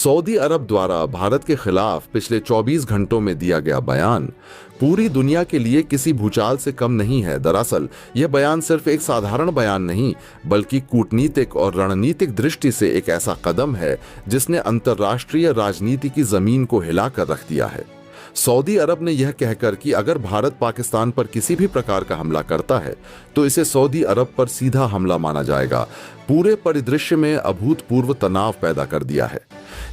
Saudi अरब द्वारा भारत के खिलाफ पिछले 24 घंटों में दिया गया बयान पूरी दुनिया के लिए किसी भूचाल से कम नहीं है। दरअसल यह बयान सिर्फ एक साधारण बयान नहीं, बल्कि कूटनीतिक और रणनीतिक दृष्टि से एक ऐसा कदम है जिसने अंतर्राष्ट्रीय राजनीति की जमीन को हिलाकर रख दिया है। सऊदी अरब ने यह कहकर कि अगर भारत पाकिस्तान पर किसी भी प्रकार का हमला करता है तो इसे सऊदी अरब पर सीधा हमला माना जाएगा, पूरे परिदृश्य में अभूतपूर्व तनाव पैदा कर दिया है।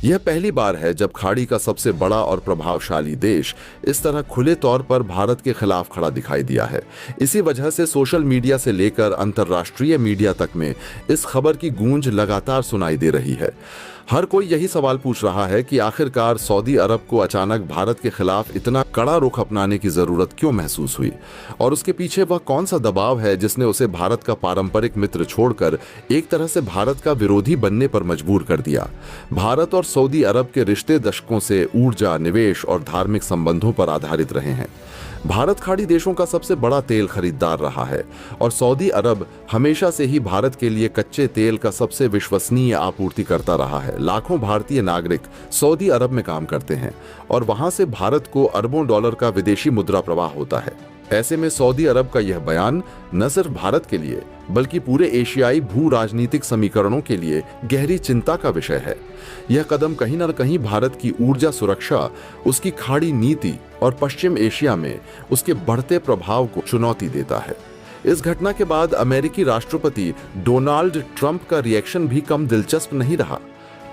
यह पहली बार है जब खाड़ी का सबसे बड़ा और प्रभावशाली देश इस तरह खुले तौर पर भारत के खिलाफ खड़ा दिखाई दिया है। इसी वजह से सोशल मीडिया से लेकर अंतर्राष्ट्रीय मीडिया तक में इस खबर की गूंज लगातार सुनाई दे रही है। हर कोई यही सवाल पूछ रहा है कि आखिरकार सऊदी अरब को अचानक भारत के खिलाफ इतना कड़ा रुख अपनाने की जरूरत क्यों महसूस हुई, और उसके पीछे वह कौन सा दबाव है जिसने उसे भारत का पारंपरिक मित्र छोड़कर एक तरह से भारत का विरोधी बनने पर मजबूर कर दिया। भारत और सऊदी अरब के रिश्ते दशकों से ऊर्जा, निवेश और धार्मिक संबंधों पर आधारित रहे हैं। भारत खाड़ी देशों का सबसे बड़ा तेल खरीदार रहा है और सऊदी अरब हमेशा से ही भारत के लिए कच्चे तेल का सबसे विश्वसनीय आपूर्ति करता रहा है। लाखों भारतीय नागरिक सऊदी अरब में काम करते हैं और वहां से भारत को अरबों डॉलर का विदेशी मुद्रा प्रवाह होता है। ऐसे में सऊदी अरब का यह बयान न सिर्फ भारत के लिए बल्कि पूरे एशियाई भू राजनीतिक समीकरणों के लिए गहरी चिंता का विषय है। यह कदम कहीं न कहीं भारत की ऊर्जा सुरक्षा, उसकी खाड़ी नीति और पश्चिम एशिया में उसके बढ़ते प्रभाव को चुनौती देता है। इस घटना के बाद अमेरिकी राष्ट्रपति डोनाल्ड ट्रंप का रिएक्शन भी कम दिलचस्प नहीं रहा।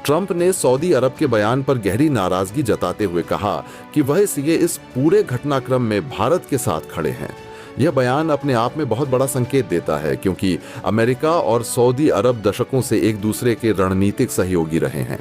ट्रंप ने सऊदी अरब के बयान पर गहरी नाराजगी जताते हुए कहा कि वह इसलिए इस पूरे घटनाक्रम में भारत के साथ खड़े हैं। यह बयान अपने आप में बहुत बड़ा संकेत देता है, क्योंकि अमेरिका और सऊदी अरब दशकों से एक दूसरे के रणनीतिक सहयोगी रहे हैं।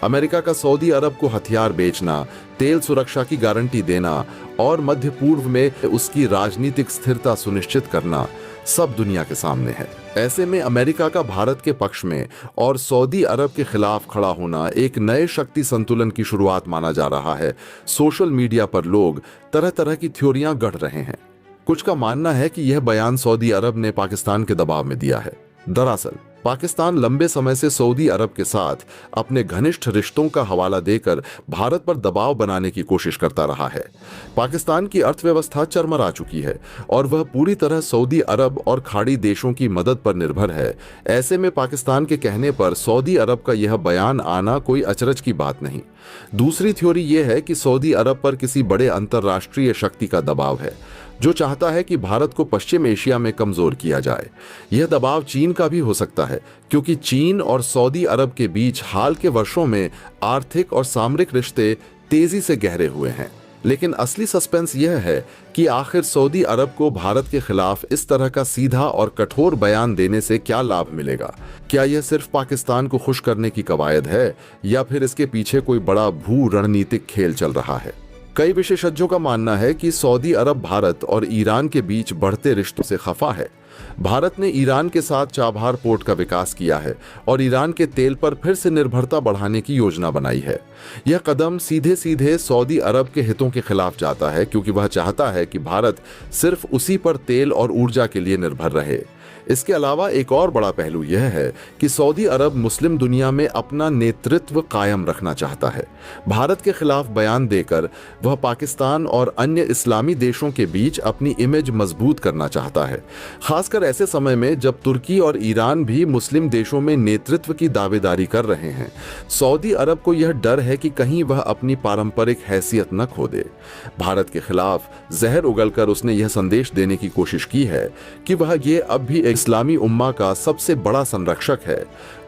अमेरिका का सऊदी अरब को हथियार बेचना, तेल सुरक्षा की गारंटी देना और मध्य पूर्व में उसकी राजनीतिक स्थिरता सुनिश्चित करना सब दुनिया के सामने है। ऐसे में अमेरिका का भारत के पक्ष में और सऊदी अरब के खिलाफ खड़ा होना एक नए शक्ति संतुलन की शुरुआत माना जा रहा है। सोशल मीडिया पर लोग तरह तरह की थ्योरियां गढ़ रहे हैं। कुछ का मानना है कि यह बयान सऊदी अरब ने पाकिस्तान के दबाव में दिया है। दरअसल पाकिस्तान लंबे समय से सऊदी अरब के साथ अपने घनिष्ठ रिश्तों का हवाला देकर भारत पर दबाव बनाने की कोशिश करता रहा है। पाकिस्तान की अर्थव्यवस्था चरमरा चुकी है और वह पूरी तरह सऊदी अरब और खाड़ी देशों की मदद पर निर्भर है। ऐसे में पाकिस्तान के कहने पर सऊदी अरब का यह बयान आना कोई अचरज की बात नहीं। दूसरी थ्योरी यह है कि सऊदी अरब पर किसी बड़े अंतर्राष्ट्रीय शक्ति का दबाव है जो चाहता है कि भारत को पश्चिम एशिया में कमजोर किया जाए। यह दबाव चीन का भी हो सकता है, क्योंकि चीन और सऊदी अरब के बीच हाल के वर्षों में आर्थिक और सामरिक रिश्ते तेजी से गहरे हुए हैं। लेकिन असली सस्पेंस यह है कि आखिर सऊदी अरब को भारत के खिलाफ इस तरह का सीधा और कठोर बयान देने से क्या लाभ मिलेगा। क्या यह सिर्फ पाकिस्तान को खुश करने की कवायद है या फिर इसके पीछे कोई बड़ा भू रणनीतिक खेल चल रहा है। कई विशेषज्ञों का मानना है कि सऊदी अरब भारत और ईरान के बीच बढ़ते रिश्तों से खफा है। भारत ने ईरान के साथ चाबहार पोर्ट का विकास किया है और ईरान के तेल पर फिर से निर्भरता बढ़ाने की योजना बनाई है। यह कदम सीधे सीधे सऊदी अरब के हितों के खिलाफ जाता है, क्योंकि वह चाहता है कि भारत सिर्फ उसी पर तेल और ऊर्जा के लिए निर्भर रहे। इसके अलावा एक और बड़ा पहलू यह है कि सऊदी अरब मुस्लिम दुनिया में अपना नेतृत्व कायम रखना चाहता है। भारत के खिलाफ बयान देकर वह पाकिस्तान और अन्य इस्लामी देशों के बीच अपनी इमेज मजबूत करना चाहता है, खासकर ऐसे समय में जब तुर्की और ईरान भी मुस्लिम देशों में नेतृत्व की दावेदारी कर रहे हैं। सऊदी अरब को यह डर है कि कहीं वह अपनी पारंपरिक हैसियत न खो दे। भारत के खिलाफ जहर उगलकर उसने यह संदेश देने की कोशिश की है कि वह ये अब भी इस्लामी उम्मा का सबसे बड़ा संरक्षक है।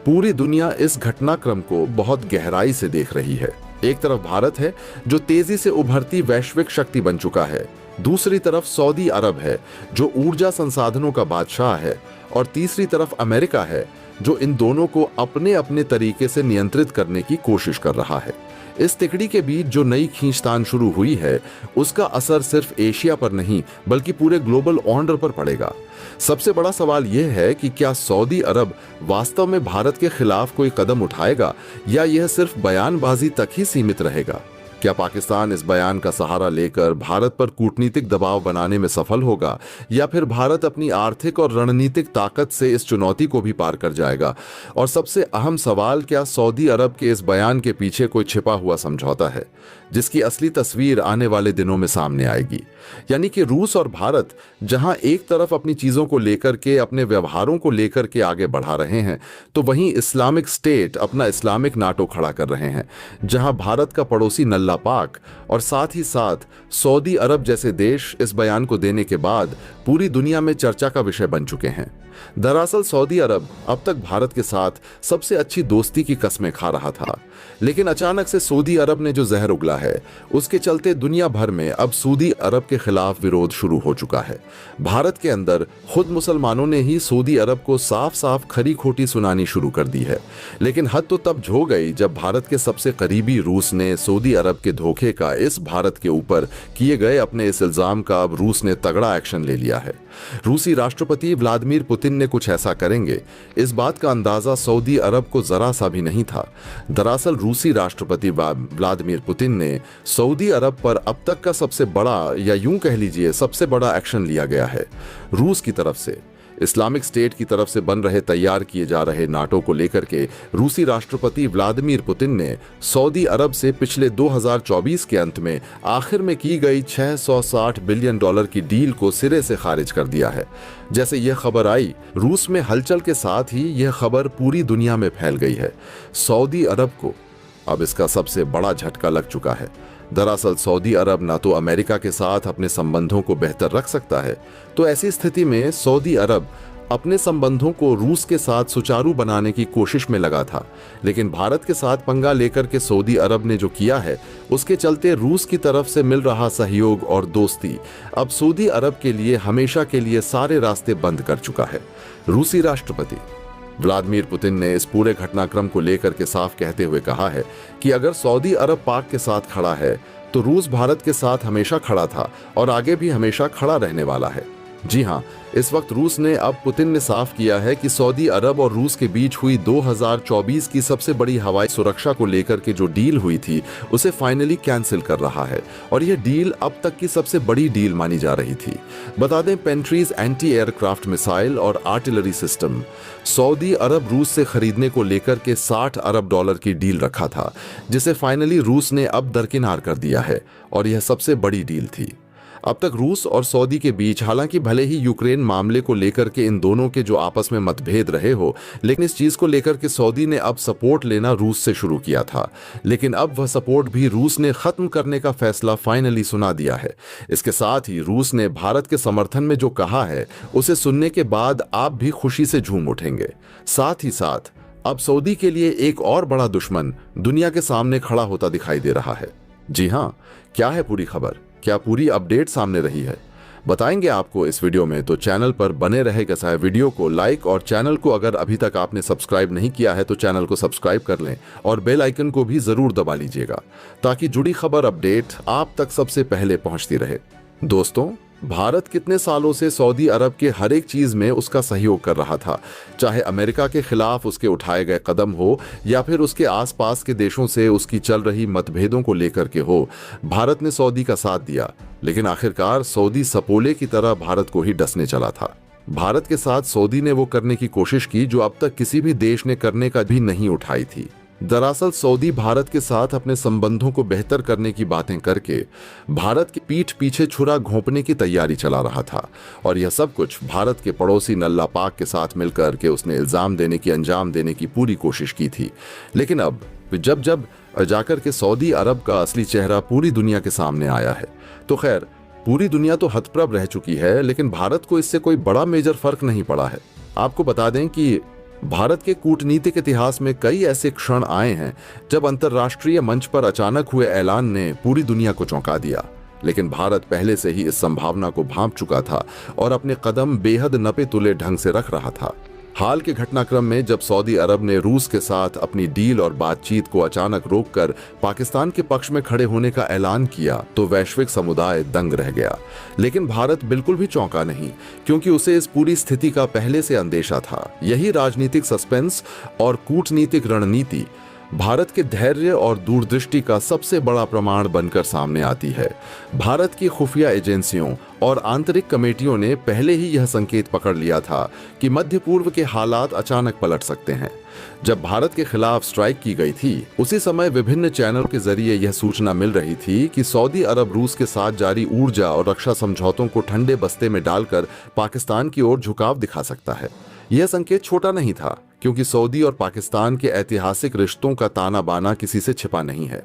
पूरी दुनिया इस घटनाक्रम को बहुत गहराई से देख रही है। एक तरफ भारत है जो तेजी से उभरती वैश्विक शक्ति बन चुका है, दूसरी तरफ सऊदी अरब है जो ऊर्जा संसाधनों का बादशाह है, और तीसरी तरफ अमेरिका है जो इन दोनों को अपने अपने तरीके से नियंत्रित करने की कोशिश कर रहा है। इस तिकड़ी के बीच जो नई खींचतान शुरू हुई है उसका असर सिर्फ एशिया पर नहीं बल्कि पूरे ग्लोबल ऑर्डर पर पड़ेगा। सबसे बड़ा सवाल यह है कि क्या सऊदी अरब वास्तव में भारत के खिलाफ कोई कदम उठाएगा या यह सिर्फ बयानबाजी तक ही सीमित रहेगा। क्या पाकिस्तान इस बयान का सहारा लेकर भारत पर कूटनीतिक दबाव बनाने में सफल होगा, या फिर भारत अपनी आर्थिक और रणनीतिक ताकत से इस चुनौती को भी पार कर जाएगा? और सबसे अहम सवाल, क्या सऊदी अरब के इस बयान के पीछे कोई छिपा हुआ समझौता है जिसकी असली तस्वीर आने वाले दिनों में सामने आएगी? यानी कि रूस और भारत जहां एक तरफ अपनी चीजों को लेकर के, अपने व्यवहारों को लेकर के आगे बढ़ा रहे हैं, तो वहीं इस्लामिक स्टेट अपना इस्लामिक नाटो खड़ा कर रहे हैं, जहां भारत का पड़ोसी नल्ला पाक और साथ ही साथ सऊदी अरब जैसे देश इस बयान को देने के बाद पूरी दुनिया में चर्चा का विषय बन चुके हैं। दरअसल सऊदी अरब अब तक भारत के साथ सबसे अच्छी दोस्ती की कस्में खा रहा था, लेकिन अचानक से सऊदी अरब ने जो जहर उगला है, उसके चलते दुनिया भर में अब सऊदी अरब के खिलाफ विरोध शुरू हो चुका है। भारत के अंदर खुद मुसलमानों ने ही सऊदी अरब को साफ साफ खरी खोटी सुनानी शुरू कर दी है। लेकिन हद तो तब हो गई जब भारत के सबसे करीबी रूस ने सऊदी अरब के धोखे का इस भारत के ऊपर किए गए अपने इस इल्जाम का अब रूस ने तगड़ा एक्शन ले लिया है। रूसी राष्ट्रपति व्लादिमीर पुतिन ने कुछ ऐसा करेंगे, इस बात का अंदाजा सऊदी अरब को जरा सा भी नहीं था। दरअसल रूसी राष्ट्रपति व्लादिमीर पुतिन ने सऊदी अरब पर अब तक का सबसे बड़ा, या यूं कह लीजिए सबसे बड़ा एक्शन लिया गया है। रूस की तरफ से इस्लामिक स्टेट की तरफ से बन रहे, तैयार किए जा रहे नाटो को लेकर के रूसी राष्ट्रपति व्लादिमीर पुतिन ने सऊदी अरब से पिछले 2024 के अंत में आखिर में की गई $660 बिलियन की डील को सिरे से खारिज कर दिया है। जैसे यह खबर आई, रूस में हलचल के साथ ही यह खबर पूरी दुनिया में फैल गई है। सऊदी अरब को अब इसका सबसे बड़ा झटका लग चुका है। दरअसल सऊदी अरब ना तो अमेरिका के साथ अपने संबंधों को बेहतर रख सकता है, तो ऐसी स्थिति में सऊदी अरब अपने संबंधों को रूस के साथ सुचारू बनाने की कोशिश में लगा था। लेकिन भारत के साथ पंगा लेकर के सऊदी अरब ने जो किया है, उसके चलते रूस की तरफ से मिल रहा सहयोग और दोस्ती अब सऊदी अरब के लिए हमेशा के लिए सारे रास्ते बंद कर चुका है। रूसी राष्ट्रपति व्लादिमीर पुतिन ने इस पूरे घटनाक्रम को लेकर के साफ कहते हुए कहा है कि अगर सऊदी अरब पाक के साथ खड़ा है, तो रूस भारत के साथ हमेशा खड़ा था और आगे भी हमेशा खड़ा रहने वाला है। जी हां, इस वक्त रूस ने, अब पुतिन ने साफ किया है कि सऊदी अरब और रूस के बीच हुई 2024 की सबसे बड़ी हवाई सुरक्षा को लेकर के जो डील हुई थी, उसे फाइनली कैंसिल कर रहा है। और यह डील अब तक की सबसे बड़ी डील मानी जा रही थी। बता दें, पेंट्रीज एंटी एयरक्राफ्ट मिसाइल और आर्टिलरी सिस्टम सऊदी अरब रूस से खरीदने को लेकर के $60 अरब की डील रखा था, जिसे फाइनली रूस ने अब दरकिनार कर दिया है, और यह सबसे बड़ी डील थी। अब तक रूस और सऊदी के बीच, हालांकि भले ही यूक्रेन मामले को लेकर के इन दोनों के जो आपस में मतभेद रहे हो, लेकिन इस चीज को लेकर के सऊदी ने अब सपोर्ट लेना रूस से शुरू किया था। लेकिन अब वह सपोर्ट भी रूस ने खत्म करने का फैसला फाइनली सुना दिया है। इसके साथ ही रूस ने भारत के समर्थन में जो कहा है, उसे सुनने के बाद आप भी खुशी से झूम उठेंगे। साथ ही साथ अब सऊदी के लिए एक और बड़ा दुश्मन दुनिया के सामने खड़ा होता दिखाई दे रहा है। जी हाँ, क्या है पूरी खबर, क्या पूरी अपडेट सामने रही है, बताएंगे आपको इस वीडियो में। तो चैनल पर बने रहेगा। चाहे वीडियो को लाइक, और चैनल को अगर अभी तक आपने सब्सक्राइब नहीं किया है तो चैनल को सब्सक्राइब कर लें, और बेल आइकन को भी जरूर दबा लीजिएगा, ताकि जुड़ी खबर अपडेट आप तक सबसे पहले पहुंचती रहे। दोस्तों, भारत कितने सालों से सऊदी अरब के हर एक चीज में उसका सहयोग कर रहा था, चाहे अमेरिका के खिलाफ उसके उठाए गए कदम हो, या फिर उसके आसपास के देशों से उसकी चल रही मतभेदों को लेकर के हो। भारत ने सऊदी का साथ दिया, लेकिन आखिरकार सऊदी सपोले की तरह भारत को ही डसने चला था। भारत के साथ सऊदी ने वो करने की कोशिश की जो अब तक किसी भी देश ने करने का भी नहीं उठाई थी। दरअसल सऊदी भारत के साथ अपने संबंधों को बेहतर करने की बातें करके भारत की पीठ पीछे छुरा घोंपने की तैयारी चला रहा था, और यह सब कुछ भारत के पड़ोसी नल्ला पाक के साथ मिलकर के उसने इल्जाम देने की, अंजाम देने की पूरी कोशिश की थी। लेकिन अब जब जाकर के सऊदी अरब का असली चेहरा पूरी दुनिया के सामने आया है, तो खैर पूरी दुनिया तो हतप्रभ रह चुकी है, लेकिन भारत को इससे कोई बड़ा मेजर फर्क नहीं पड़ा है। आपको बता दें कि भारत के कूटनीतिक इतिहास में कई ऐसे क्षण आए हैं जब अंतर्राष्ट्रीय मंच पर अचानक हुए ऐलान ने पूरी दुनिया को चौंका दिया। लेकिन भारत पहले से ही इस संभावना को भांप चुका था और अपने कदम बेहद नपे तुले ढंग से रख रहा था। हाल के घटनाक्रम में जब सऊदी अरब ने रूस के साथ अपनी डील और बातचीत को अचानक रोककर पाकिस्तान के पक्ष में खड़े होने का ऐलान किया, तो वैश्विक समुदाय दंग रह गया। लेकिन भारत बिल्कुल भी चौंका नहीं, क्योंकि उसे इस पूरी स्थिति का पहले से अंदेशा था। यही राजनीतिक सस्पेंस और कूटनीतिक रणनीति भारत के धैर्य और दूरदृष्टि का सबसे बड़ा प्रमाण बनकर सामने आती है। भारत की खुफिया एजेंसियों और आंतरिक कमेटियों ने पहले ही यह संकेत पकड़ लिया था कि मध्य पूर्व के हालात अचानक पलट सकते हैं। जब भारत के खिलाफ स्ट्राइक की गई थी, उसी समय विभिन्न चैनल के जरिए यह सूचना मिल रही थी कि सऊदी अरब रूस के साथ जारी ऊर्जा और रक्षा समझौतों को ठंडे बस्ते में डालकर पाकिस्तान की ओर झुकाव दिखा सकता है। यह संकेत छोटा नहीं था, क्योंकि सऊदी और पाकिस्तान के ऐतिहासिक रिश्तों का ताना बाना किसी से छिपा नहीं है।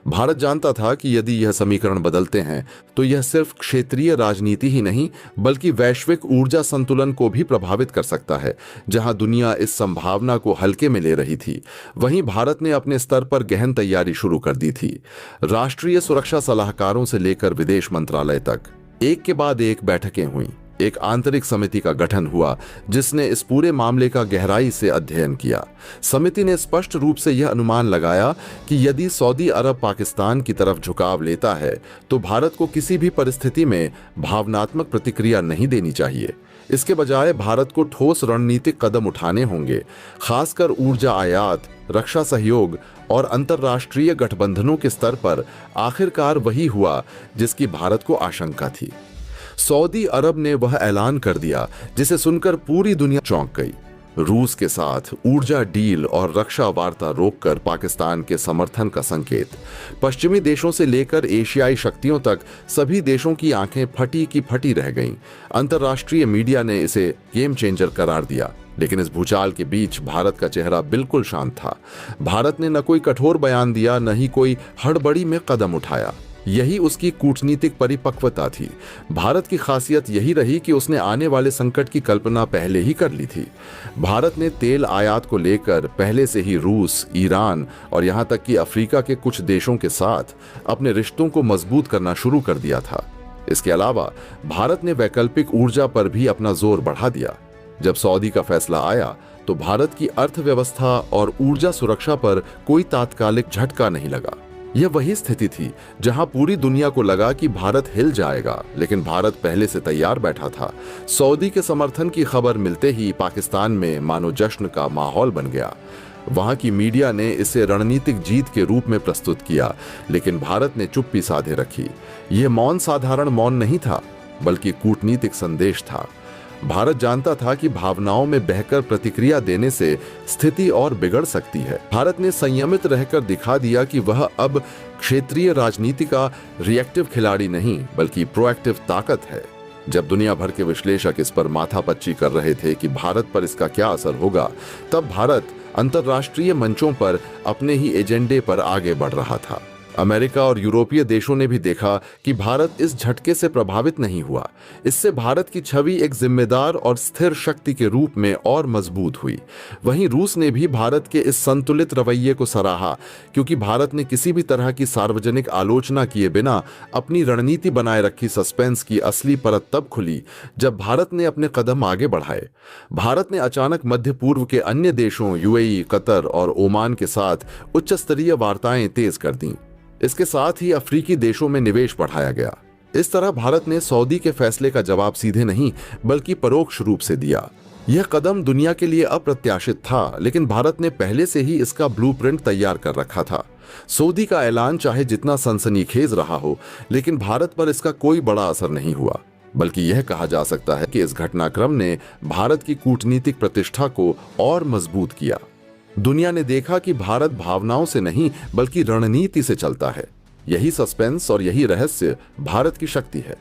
भारत जानता था कि यदि यह समीकरण बदलते हैं तो यह सिर्फ क्षेत्रीय राजनीति ही नहीं बल्कि वैश्विक ऊर्जा संतुलन को भी प्रभावित कर सकता है। जहां दुनिया इस संभावना को हल्के में ले रही थी, वहीं भारत ने अपने स्तर पर गहन तैयारी शुरू कर दी थी। राष्ट्रीय सुरक्षा सलाहकारों से लेकर विदेश मंत्रालय तक एक के बाद एक बैठकें हुई। एक आंतरिक समिति का गठन हुआ जिसने इस पूरे मामले का गहराई से अध्ययन किया। समिति ने स्पष्ट रूप से यह अनुमान लगाया कि यदि सऊदी अरब पाकिस्तान की तरफ झुकाव लेता है तो भारत को किसी भी परिस्थिति में भावनात्मक प्रतिक्रिया नहीं देनी चाहिए। इसके बजाय भारत को ठोस रणनीतिक कदम उठाने होंगे, खासकर ऊर्जा आयात, रक्षा सहयोग और अंतर्राष्ट्रीय गठबंधनों के स्तर पर। आखिरकार वही हुआ जिसकी भारत को आशंका थी। सऊदी अरब ने वह ऐलान कर दिया जिसे सुनकर पूरी दुनिया चौंक गई। रूस के साथ ऊर्जा डील और रक्षा वार्ता रोककर पाकिस्तान के समर्थन का संकेत। पश्चिमी देशों से लेकर एशियाई शक्तियों तक सभी देशों की आंखें फटी की फटी रह गईं। अंतर्राष्ट्रीय मीडिया ने इसे गेम चेंजर करार दिया। लेकिन इस भूचाल के बीच भारत का चेहरा बिल्कुल शांत था। भारत ने न कोई कठोर बयान दिया, न ही कोई हड़बड़ी में कदम उठाया। यही उसकी कूटनीतिक परिपक्वता थी। भारत की खासियत यही रही कि उसने आने वाले संकट की कल्पना पहले ही कर ली थी। भारत ने तेल आयात को लेकर पहले से ही रूस, ईरान और यहां तक कि अफ्रीका के कुछ देशों के साथ अपने रिश्तों को मजबूत करना शुरू कर दिया था। इसके अलावा भारत ने वैकल्पिक ऊर्जा पर भी अपना जोर बढ़ा दिया। जब सऊदी का फैसला आया तो भारत की अर्थव्यवस्था और ऊर्जा सुरक्षा पर कोई तात्कालिक झटका नहीं लगा। यह वही स्थिति थी जहां पूरी दुनिया को लगा कि भारत हिल जाएगा, लेकिन भारत पहले से तैयार बैठा था। सऊदी के समर्थन की खबर मिलते ही पाकिस्तान में मानो जश्न का माहौल बन गया। वहां की मीडिया ने इसे रणनीतिक जीत के रूप में प्रस्तुत किया, लेकिन भारत ने चुप्पी साधे रखी। यह मौन साधारण मौन नहीं था, बल्कि कूटनीतिक संदेश था। भारत जानता था कि भावनाओं में बहकर प्रतिक्रिया देने से स्थिति और बिगड़ सकती है। भारत ने संयमित रहकर दिखा दिया कि वह अब क्षेत्रीय राजनीति का रिएक्टिव खिलाड़ी नहीं बल्कि प्रोएक्टिव ताकत है। जब दुनिया भर के विश्लेषक इस पर माथापच्ची कर रहे थे कि भारत पर इसका क्या असर होगा, तब भारत अंतर्राष्ट्रीय मंचों पर अपने ही एजेंडे पर आगे बढ़ रहा था। अमेरिका और यूरोपीय देशों ने भी देखा कि भारत इस झटके से प्रभावित नहीं हुआ। इससे भारत की छवि एक जिम्मेदार और स्थिर शक्ति के रूप में और मजबूत हुई। वहीं रूस ने भी भारत के इस संतुलित रवैये को सराहा, क्योंकि भारत ने किसी भी तरह की सार्वजनिक आलोचना किए बिना अपनी रणनीति बनाए रखी। सस्पेंस की असली परत तब खुली जब भारत ने अपने कदम आगे बढ़ाए। भारत ने अचानक मध्य पूर्व के अन्य देशों यूएई, कतर और ओमान के साथ उच्च स्तरीय वार्ताएं तेज कर दी। इसके साथ ही अफ्रीकी देशों में निवेश बढ़ाया गया। इस तरह भारत ने सऊदी के फैसले का जवाब सीधे नहीं बल्कि परोक्ष रूप से दिया। यह कदम दुनिया के लिए अप्रत्याशित था, लेकिन भारत ने पहले से ही इसका ब्लूप्रिंट तैयार कर रखा था। सऊदी का ऐलान चाहे जितना सनसनीखेज रहा हो, लेकिन भारत पर इसका कोई बड़ा असर नहीं हुआ। बल्कि यह कहा जा सकता है कि इस घटनाक्रम ने भारत की कूटनीतिक प्रतिष्ठा को और मजबूत किया। दुनिया ने देखा कि भारत भावनाओं से नहीं बल्कि रणनीति से चलता है। यही सस्पेंस और यही रहस्य भारत की शक्ति है।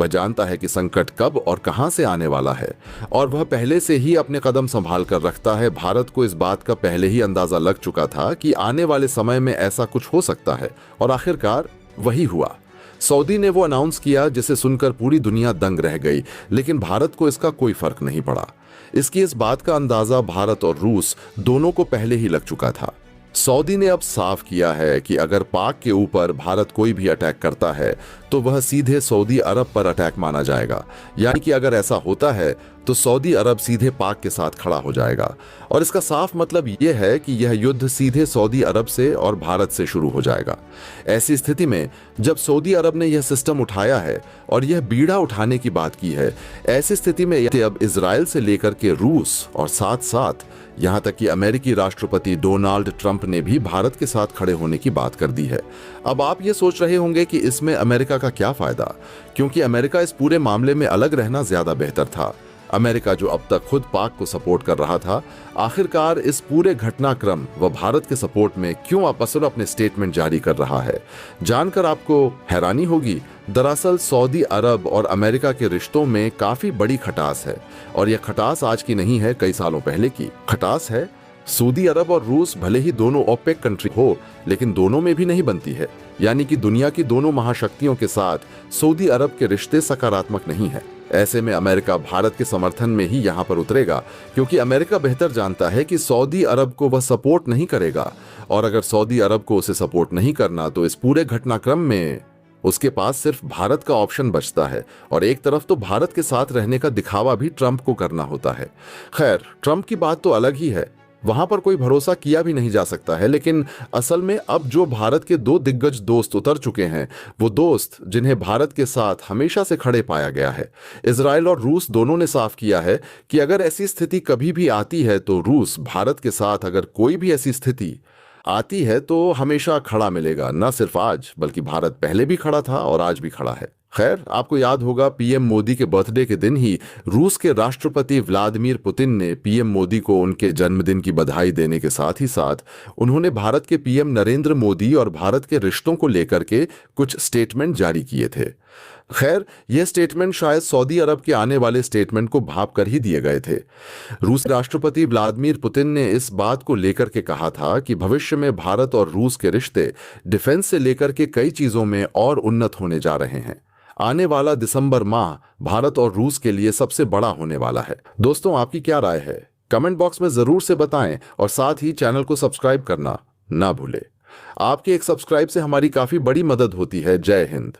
वह जानता है कि संकट कब और कहां से आने वाला है, और वह पहले से ही अपने कदम संभाल कर रखता है। भारत को इस बात का पहले ही अंदाजा लग चुका था कि आने वाले समय में ऐसा कुछ हो सकता है, और आखिरकार वही हुआ। सऊदी ने वो अनाउंस किया जिसे सुनकर पूरी दुनिया दंग रह गई, लेकिन भारत को इसका कोई फर्क नहीं पड़ा। इसकी इस बात का अंदाजा भारत और रूस दोनों को पहले ही लग चुका था। सऊदी ने अब साफ किया है कि अगर पाक के ऊपर भारत कोई भी अटैक करता है तो वह सीधे सऊदी अरब पर अटैक माना जाएगा। यानी कि अगर ऐसा होता है तो सऊदी अरब सीधे पाक के साथ खड़ा हो जाएगा। और इसका साफ मतलब यह है कि यह युद्ध सीधे सऊदी अरब से और भारत से शुरू हो जाएगा। ऐसी स्थिति में जब सऊदी अरब ने यह सिस्टम उठाया है और यह बीड़ा उठाने की बात की है, ऐसी स्थिति में अब इजराइल से लेकर के रूस और साथ साथ यहां तक कि अमेरिकी राष्ट्रपति डोनाल्ड ट्रंप ने भी भारत के साथ खड़े होने की बात कर दी है। अब आप ये सोच रहे होंगे कि इसमें अमेरिका का क्या फायदा, क्योंकि अमेरिका इस पूरे मामले में अलग रहना ज्यादा बेहतर था। अमेरिका जो अब तक खुद पाक को सपोर्ट कर रहा था, आखिरकार इस पूरे घटनाक्रम व भारत के सपोर्ट में क्यों आपसर अपने स्टेटमेंट जारी कर रहा है, जानकर आपको हैरानी होगी। दरअसल सऊदी अरब और अमेरिका के रिश्तों में काफी बड़ी खटास है, और यह खटास आज की नहीं है, कई सालों पहले की खटास है। सऊदी अरब और रूस भले ही दोनों ओपेक कंट्री हो, लेकिन दोनों में भी नहीं बनती है। यानी कि दुनिया की दोनों महाशक्तियों के साथ सऊदी अरब के रिश्ते सकारात्मक नहीं है। ऐसे में अमेरिका भारत के समर्थन में ही यहां पर उतरेगा, क्योंकि अमेरिका बेहतर जानता है कि सऊदी अरब को वह सपोर्ट नहीं करेगा, और अगर सऊदी अरब को उसे सपोर्ट नहीं करना तो इस पूरे घटनाक्रम में उसके पास सिर्फ भारत का ऑप्शन बचता है। और एक तरफ तो भारत के साथ रहने का दिखावा भी ट्रंप को करना होता है। खैर, ट्रंप की बात तो अलग ही है, वहां पर कोई भरोसा किया भी नहीं जा सकता है। लेकिन असल में अब जो भारत के दो दिग्गज दोस्त उतर चुके हैं, वो दोस्त जिन्हें भारत के साथ हमेशा से खड़े पाया गया है, इजराइल और रूस दोनों ने साफ किया है कि अगर ऐसी स्थिति कभी भी आती है तो रूस भारत के साथ, अगर कोई भी ऐसी स्थिति आती है तो हमेशा खड़ा मिलेगा। न सिर्फ आज, बल्कि भारत पहले भी खड़ा था और आज भी खड़ा है। खैर, आपको याद होगा पीएम मोदी के बर्थडे के दिन ही रूस के राष्ट्रपति व्लादिमीर पुतिन ने पीएम मोदी को उनके जन्मदिन की बधाई देने के साथ ही साथ उन्होंने भारत के पीएम नरेंद्र मोदी और भारत के रिश्तों को लेकर के कुछ स्टेटमेंट जारी किए थे। खैर, यह स्टेटमेंट शायद सऊदी अरब के आने वाले स्टेटमेंट को भाप कर ही दिए गए थे। रूस राष्ट्रपति व्लादिमीर पुतिन ने इस बात को लेकर के कहा था कि भविष्य में भारत और रूस के रिश्ते डिफेंस से लेकर के कई चीजों में और उन्नत होने जा रहे हैं। आने वाला दिसंबर माह भारत और रूस के लिए सबसे बड़ा होने वाला है। दोस्तों, आपकी क्या राय है? कमेंट बॉक्स में जरूर से बताएं, और साथ ही चैनल को सब्सक्राइब करना ना भूलें। आपके एक सब्सक्राइब से हमारी काफी बड़ी मदद होती है। जय हिंद।